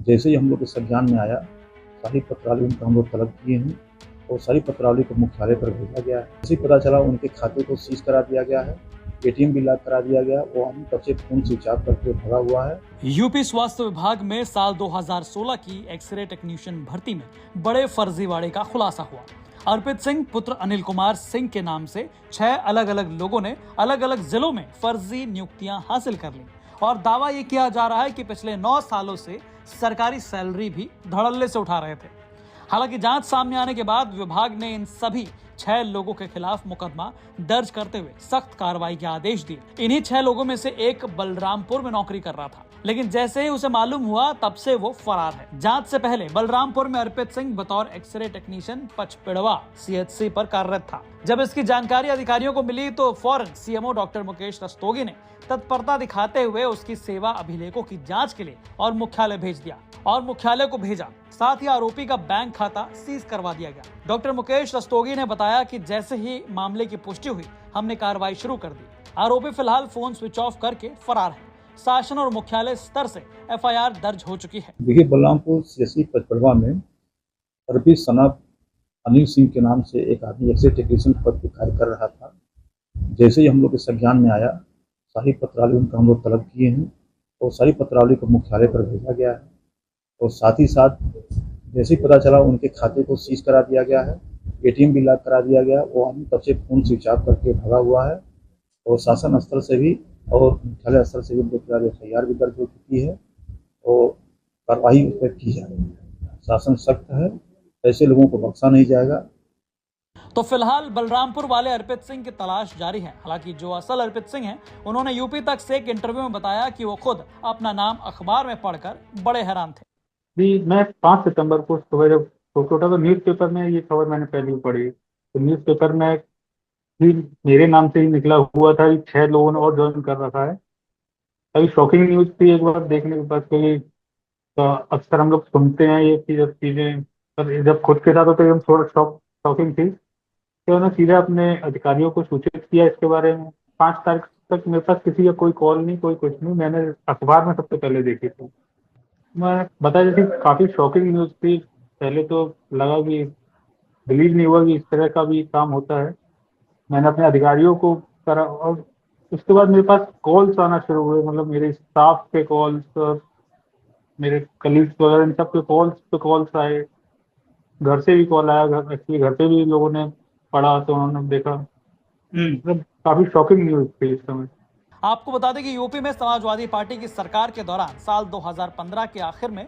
जैसे ही हम लोग के संज्ञान में आया, सारी पत्रावली उनका हम लोग तलब किए हैं और सारी पत्रावली को मुख्यालय पर भेजा गया है। जैसे ही पता चला उनके खाते को सीज करा दिया गया है, एटीएम भी लॉक करा दिया गया। वो हम तब से फोन स्विच ऑफ करके भगा हुआ है। यूपी स्वास्थ्य विभाग में साल 2016 की एक्सरे टेक्नीशियन भर्ती में बड़े फर्जीवाड़े का खुलासा हुआ। अर्पित सिंह पुत्र अनिल कुमार सिंह के नाम से 6 अलग अलग लोगों ने अलग अलग जिलों में फर्जी नियुक्तियां हासिल कर ली और दावा ये किया जा रहा है कि पिछले 9 सालों से सरकारी सैलरी भी धड़ल्ले से उठा रहे थे। हालांकि जांच सामने आने के बाद विभाग ने इन सभी 6 लोगों के खिलाफ मुकदमा दर्ज करते हुए सख्त कार्रवाई के आदेश दिए। इन्हीं 6 लोगों में से एक बलरामपुर में नौकरी कर रहा था, लेकिन जैसे ही उसे मालूम हुआ तब से वो फरार है। जांच से पहले बलरामपुर में अर्पित सिंह बतौर एक्सरे टेक्नीशियन पचपिड़वा सीएचसी पर कार्यरत था। जब इसकी जानकारी अधिकारियों को मिली तो फौरन सीएमओ डॉक्टर मुकेश रस्तोगी ने तत्परता दिखाते हुए उसकी सेवा अभिलेखों की जांच के लिए और मुख्यालय भेज दिया और मुख्यालय को भेजा। साथ ही आरोपी का बैंक खाता सीज करवा दिया गया। डॉक्टर मुकेश रस्तोगी ने बताया कि जैसे ही मामले की पुष्टि हुई, हमने कार्रवाई शुरू कर दी। आरोपी फिलहाल फोन स्विच ऑफ करके फरार है। शासन और मुख्यालय स्तर से एफआईआर दर्ज हो चुकी है। देखिए, बलरामपुर सीएचसी पचपड़वा में अर्पित सनाब अनिल सिंह के नाम से एक आदमी एक्सरे टेक्नीशियन पद पर कार्य कर रहा था। जैसे ही हम लोग के संज्ञान में आया, सारी पत्रावली उनका हम लोग तलब किए हैं और सारी पत्रावली को मुख्यालय पर भेजा गया है और साथ ही साथ जैसे ही पता चला उनके खाते को सीज करा दिया गया है, एटीएम भी लॉक करा दिया गया। वो हम तब से फोन स्विच ऑफ करके भगा हुआ है और शासन स्तर से भी और मुख्यालय स्तर से भी उनके खिलाफ एफआईआर भी दर्ज हो चुकी है और कार्रवाई उस पर की जा रही है। शासन सख्त है, ऐसे लोगों को बख्शा नहीं जाएगा। तो फिलहाल बलरामपुर वाले अर्पित सिंह की तलाश जारी है। हालांकि जो असल अर्पित सिंह हैं, उन्होंने यूपी तक से एक इंटरव्यू में बताया कि वो खुद अपना नाम अखबार में पढ़कर बड़े हैरान थे। जी, मैं 5 सितंबर को सुबह जब फोटो उठा तो न्यूज़पेपर में ये खबर मैंने पहली पढ़ी। तो न्यूज़पेपर में भी मेरे नाम से ही निकला हुआ था कि 6 लोगों ने और ज्वाइन कर रखा है। अभी शॉकिंग न्यूज़ थी एक बार देखने के बाद, क्योंकि अक्सर हम लोग सुनते हैं ये चीज़ें, पर जब खुद के साथ होते एकदम थोड़ा शॉकिंग थी। तो मैंने सीधे अपने अधिकारियों को सूचित किया इसके बारे में। 5 तारीख तक मेरे पास किसी का कोई कॉल नहीं, कोई कुछ नहीं। मैंने अखबार में सबसे पहले देखी थी। मैं बता देती, काफ़ी शॉकिंग न्यूज़ थी। पहले तो लगा कि बिलीव नहीं हुआ कि इस तरह का भी काम होता है। मैंने अपने अधिकारियों को करा और उसके बाद मेरे पास कॉल्स आना शुरू हुए, मतलब मेरे स्टाफ के कॉल्स और मेरे कलीग्स वगैरह, इन सब के कॉल्स आए। घर से भी कॉल आया, एक्चुअली घर पे भी लोगों ने पढ़ा तो उन्होंने देखा। मतलब काफ़ी शॉकिंग न्यूज़ थी इस समय। आपको बता दें कि यूपी में समाजवादी पार्टी की सरकार के दौरान साल 2015 के आखिर में